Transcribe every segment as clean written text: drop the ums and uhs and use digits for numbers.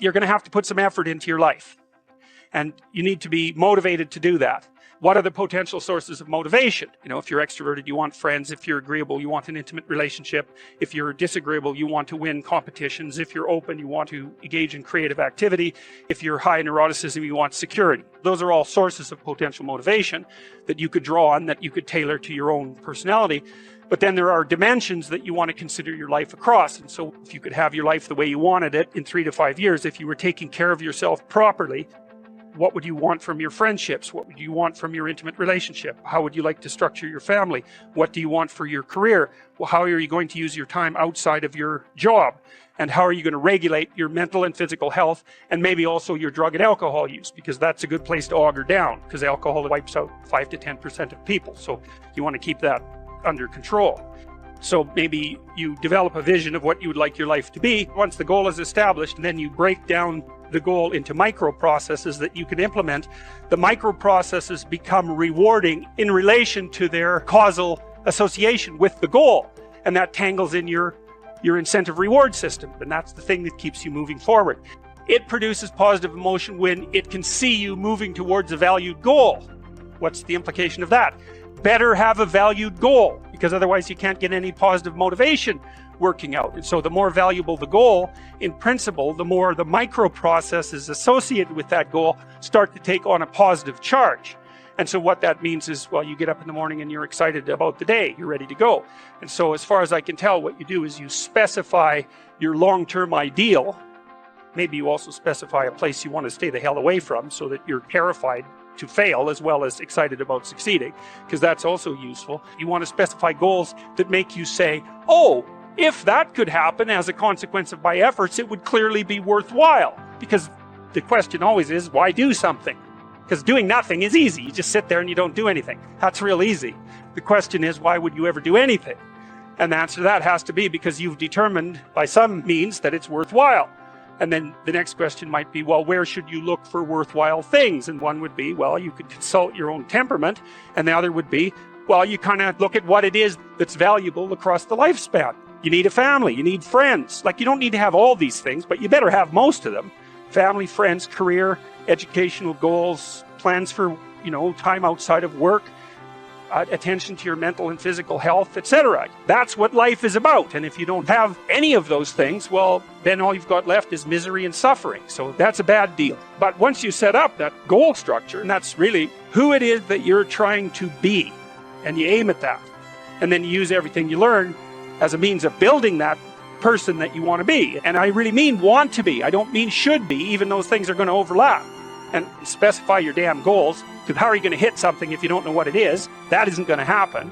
you're going to have to put some effort into your life. And you need to be motivated to do that. What are the potential sources of motivation? If you're extroverted, you want friends. If you're agreeable, you want an intimate relationship. If you're disagreeable, you want to win competitions. If you're open, you want to engage in creative activity. If you're high in neuroticism, you want security. Those are all sources of potential motivation that you could draw on, that you could tailor to your own personality. But then there are dimensions that you want to consider your life across. And so if you could have your life the way you wanted it in 3 to 5 years, if you were taking care of yourself properly, what would you want from your friendships? What would you want from your intimate relationship? How would you like to structure your family? What do you want for your career? Well, how are you going to use your time outside of your job? And how are you going to regulate your mental and physical health, and maybe also your drug and alcohol use? Because that's a good place to auger down, because alcohol wipes out 5 to 10% of people. So you want to keep that under control. So maybe you develop a vision of what you would like your life to be. Once the goal is established, and then you break down the goal into micro processes that you can implement. The micro processes become rewarding in relation to their causal association with the goal. And that tangles in your incentive reward system. And that's the thing that keeps you moving forward. It produces positive emotion when it can see you moving towards a valued goal. What's the implication of that? Better have a valued goal, because otherwise you can't get any positive motivation working out. And so the more valuable the goal, in principle, the more the micro processes associated with that goal start to take on a positive charge. And so what that means is, well, you get up in the morning and you're excited about the day, you're ready to go. And so as far as I can tell, what you do is you specify your long-term ideal. Maybe you also specify a place you want to stay the hell away from, so that you're terrified to fail as well as excited about succeeding, because that's also useful. You want to specify goals that make you say, oh, if that could happen as a consequence of my efforts, it would clearly be worthwhile. Because the question always is, why do something? Because doing nothing is easy. You just sit there and you don't do anything. That's real easy. The question is, why would you ever do anything? And the answer to that has to be because you've determined by some means that it's worthwhile. And then the next question might be, well, where should you look for worthwhile things? And one would be, well, you could consult your own temperament. And the other would be, well, you kind of look at what it is that's valuable across the lifespan. You need a family, you need friends. Like, you don't need to have all these things, but you better have most of them. Family, friends, career, educational goals, plans for, time outside of work, attention to your mental and physical health, etc. That's what life is about. And if you don't have any of those things, well, then all you've got left is misery and suffering. So that's a bad deal. But once you set up that goal structure, and that's really who it is that you're trying to be, and you aim at that, and then you use everything you learn as a means of building that person that you want to be. And I really mean want to be. I don't mean should be, even those things are going to overlap. And specify your damn goals, because how are you going to hit something if you don't know what it is? That isn't going to happen.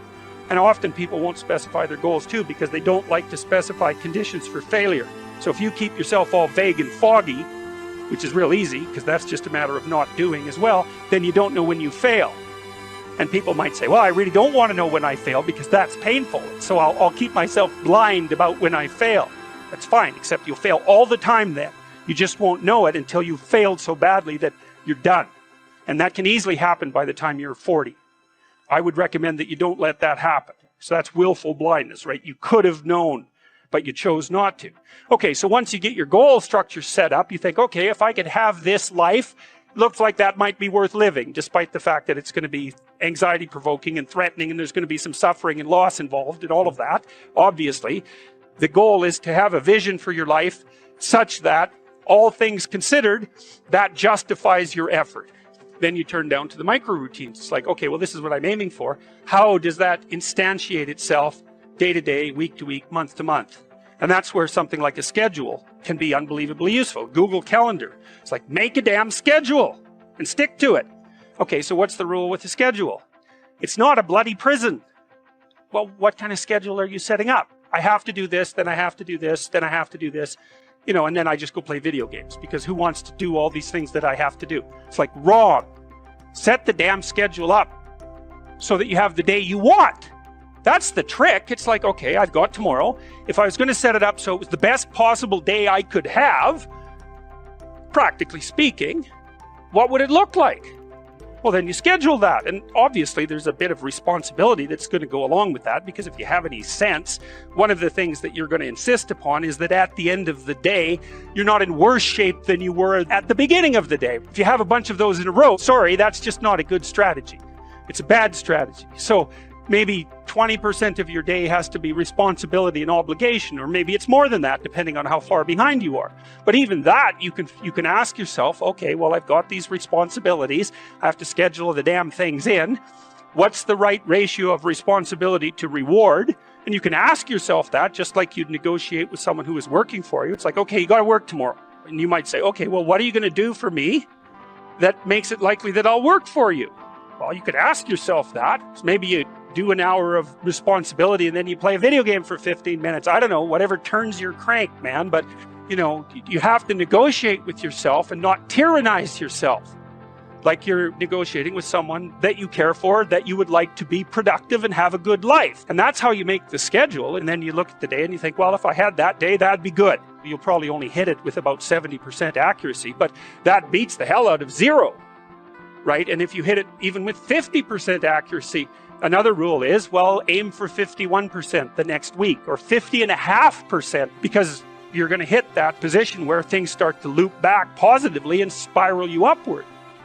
And often people won't specify their goals too, because they don't like to specify conditions for failure. So if you keep yourself all vague and foggy, which is real easy, because that's just a matter of not doing as well, then you don't know when you fail. And people might say, well, I really don't want to know when I fail because that's painful. So I'll keep myself blind about when I fail. That's fine, except you'll fail all the time then. You just won't know it until you've failed so badly that you're done. And that can easily happen by the time you're 40. I would recommend that you don't let that happen. So that's willful blindness, right? You could have known, but you chose not to. Okay, so once you get your goal structure set up, you think, okay, if I could have this life, looks like that might be worth living, despite the fact that it's going to be anxiety-provoking and threatening, and there's going to be some suffering and loss involved and all of that. Obviously, the goal is to have a vision for your life such that, all things considered, that justifies your effort. Then you turn down to the micro routines. It's like, okay, well, this is what I'm aiming for. How does that instantiate itself day to day, week to week, month to month? And that's where something like a schedule can be unbelievably useful. Google Calendar. It's like, make a damn schedule and stick to it. Okay, so what's the rule with the schedule? It's not a bloody prison. Well, what kind of schedule are you setting up? I have to do this, then I have to do this, then I have to do this. And then I just go play video games, because who wants to do all these things that I have to do? It's like, wrong. Set the damn schedule up so that you have the day you want. That's the trick. It's like, okay, I've got tomorrow. If I was going to set it up so it was the best possible day I could have, practically speaking, what would it look like? Well, then you schedule that. And obviously there's a bit of responsibility that's going to go along with that, because if you have any sense, one of the things that you're going to insist upon is that at the end of the day, you're not in worse shape than you were at the beginning of the day. If you have a bunch of those in a row, sorry, that's just not a good strategy. It's a bad strategy. So maybe 20% of your day has to be responsibility and obligation, or maybe it's more than that, depending on how far behind you are. But even that, you can ask yourself, okay, well, I've got these responsibilities. I have to schedule the damn things in. What's the right ratio of responsibility to reward? And you can ask yourself that, just like you'd negotiate with someone who is working for you. It's like, okay, you got to work tomorrow. And you might say, okay, well, what are you going to do for me that makes it likely that I'll work for you? Well, you could ask yourself that. So maybe you do an hour of responsibility and then you play a video game for 15 minutes. I don't know, whatever turns your crank, man. But, you have to negotiate with yourself and not tyrannize yourself. Like you're negotiating with someone that you care for, that you would like to be productive and have a good life. And that's how you make the schedule. And then you look at the day and you think, well, if I had that day, that'd be good. You'll probably only hit it with about 70% accuracy, but that beats the hell out of 0. Right? And if you hit it even with 50% accuracy, another rule is, well, aim for 51% the next week, or 50.5%, because you're going to hit that position where things start to loop back positively and spiral you upward.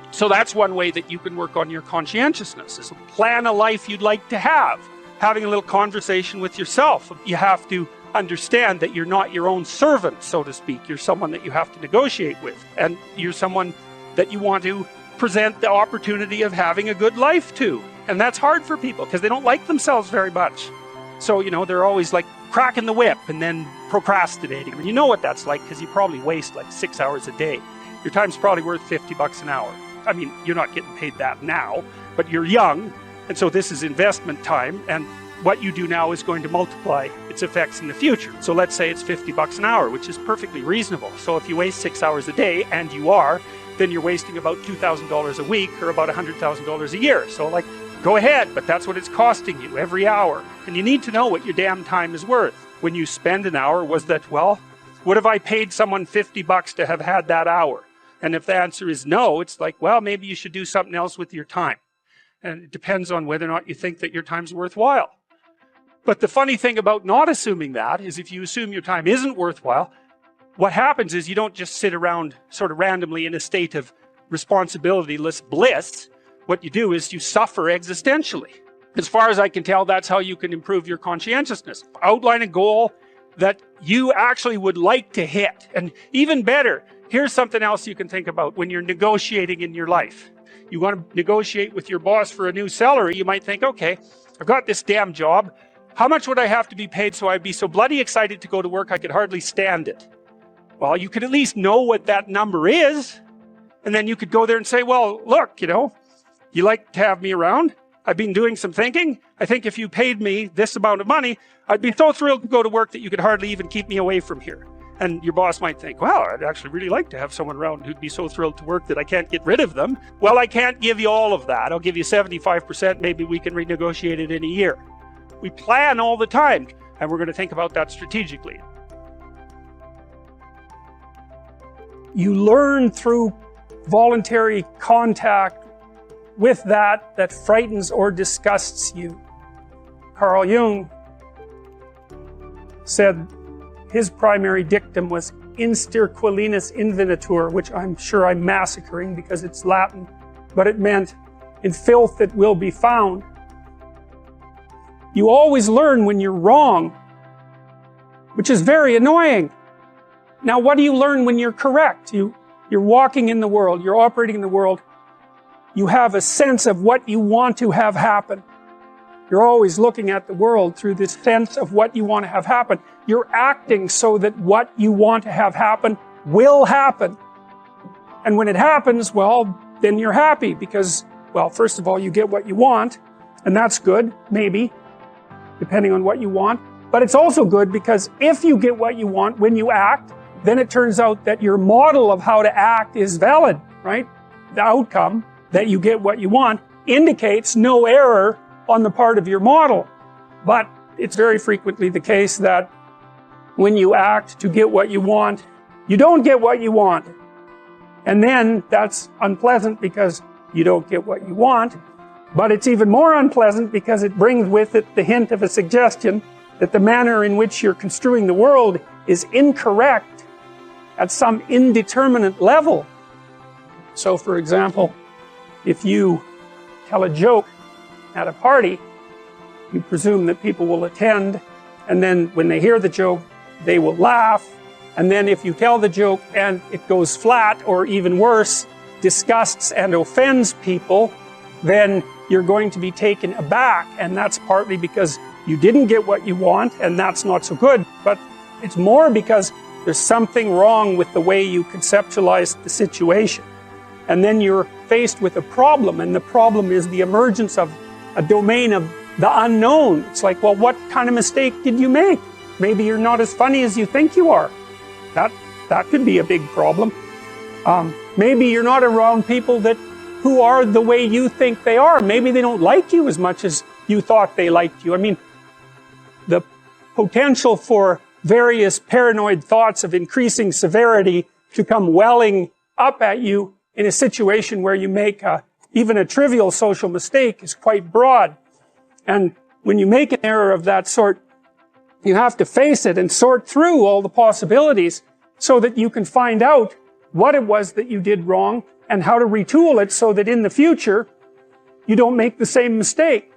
So that's one way that you can work on your conscientiousness, is plan a life you'd like to have. Having a little conversation with yourself. You have to understand that you're not your own servant, so to speak. You're someone that you have to negotiate with, and you're someone that you want to present the opportunity of having a good life to. And that's hard for people because they don't like themselves very much. So, they're always like cracking the whip and then procrastinating. And you know what that's like, because you probably waste like 6 hours a day. Your time's probably worth $50 an hour. I mean, you're not getting paid that now, but you're young. And so this is investment time. And what you do now is going to multiply its effects in the future. So let's say it's $50 an hour, which is perfectly reasonable. So if you waste 6 hours a day, and you are, then you're wasting about $2,000 a week, or about $100,000 a year. So like, go ahead, but that's what it's costing you every hour. And you need to know what your damn time is worth. When you spend an hour, was that, well, what if I paid someone $50 to have had that hour? And if the answer is no, it's like, well, maybe you should do something else with your time. And it depends on whether or not you think that your time's worthwhile. But the funny thing about not assuming that is, if you assume your time isn't worthwhile, what happens is you don't just sit around sort of randomly in a state of responsibility-less bliss. What you do is you suffer existentially. As far as I can tell, that's how you can improve your conscientiousness. Outline a goal that you actually would like to hit. And even better, here's something else you can think about when you're negotiating in your life. You want to negotiate with your boss for a new salary. You might think, okay, I've got this damn job. How much would I have to be paid so I'd be so bloody excited to go to work I could hardly stand it? Well, you could at least know what that number is. And then you could go there and say, well, look, you like to have me around. I've been doing some thinking. I think if you paid me this amount of money, I'd be so thrilled to go to work that you could hardly even keep me away from here. And your boss might think, well, I'd actually really like to have someone around who'd be so thrilled to work that I can't get rid of them. Well, I can't give you all of that. I'll give you 75%. Maybe we can renegotiate it in a year. We plan all the time, and we're going to think about that strategically. You learn through voluntary contact with that frightens or disgusts you. Carl Jung said his primary dictum was insterquilinus invenitur, which I'm sure I'm massacring because it's Latin, but it meant in filth it will be found. You always learn when you're wrong, which is very annoying. Now, what do you learn when you're correct? You're walking in the world, you're operating in the world. You have a sense of what you want to have happen. You're always looking at the world through this sense of what you want to have happen. You're acting so that what you want to have happen will happen. And when it happens, well, then you're happy because, well, first of all, you get what you want, and that's good, maybe, depending on what you want. But it's also good because if you get what you want when you act, then it turns out that your model of how to act is valid, right? The outcome that you get what you want indicates no error on the part of your model. But it's very frequently the case that when you act to get what you want, you don't get what you want. And then that's unpleasant because you don't get what you want. But it's even more unpleasant because it brings with it the hint of a suggestion that the manner in which you're construing the world is incorrect at some indeterminate level. So, for example, if you tell a joke at a party, you presume that people will attend, and then when they hear the joke, they will laugh. And then if you tell the joke and it goes flat, or even worse, disgusts and offends people, then you're going to be taken aback, and that's partly because you didn't get what you want, and that's not so good, but it's more because there's something wrong with the way you conceptualize the situation. And then you're faced with a problem, and the problem is the emergence of a domain of the unknown. It's like, well, what kind of mistake did you make? Maybe you're not as funny as you think you are. That could be a big problem. Maybe you're not around people who are the way you think they are. Maybe they don't like you as much as you thought they liked you. I mean, the potential for various paranoid thoughts of increasing severity to come welling up at you in a situation where you make even a trivial social mistake is quite broad. And when you make an error of that sort, you have to face it and sort through all the possibilities so that you can find out what it was that you did wrong and how to retool it so that in the future you don't make the same mistake.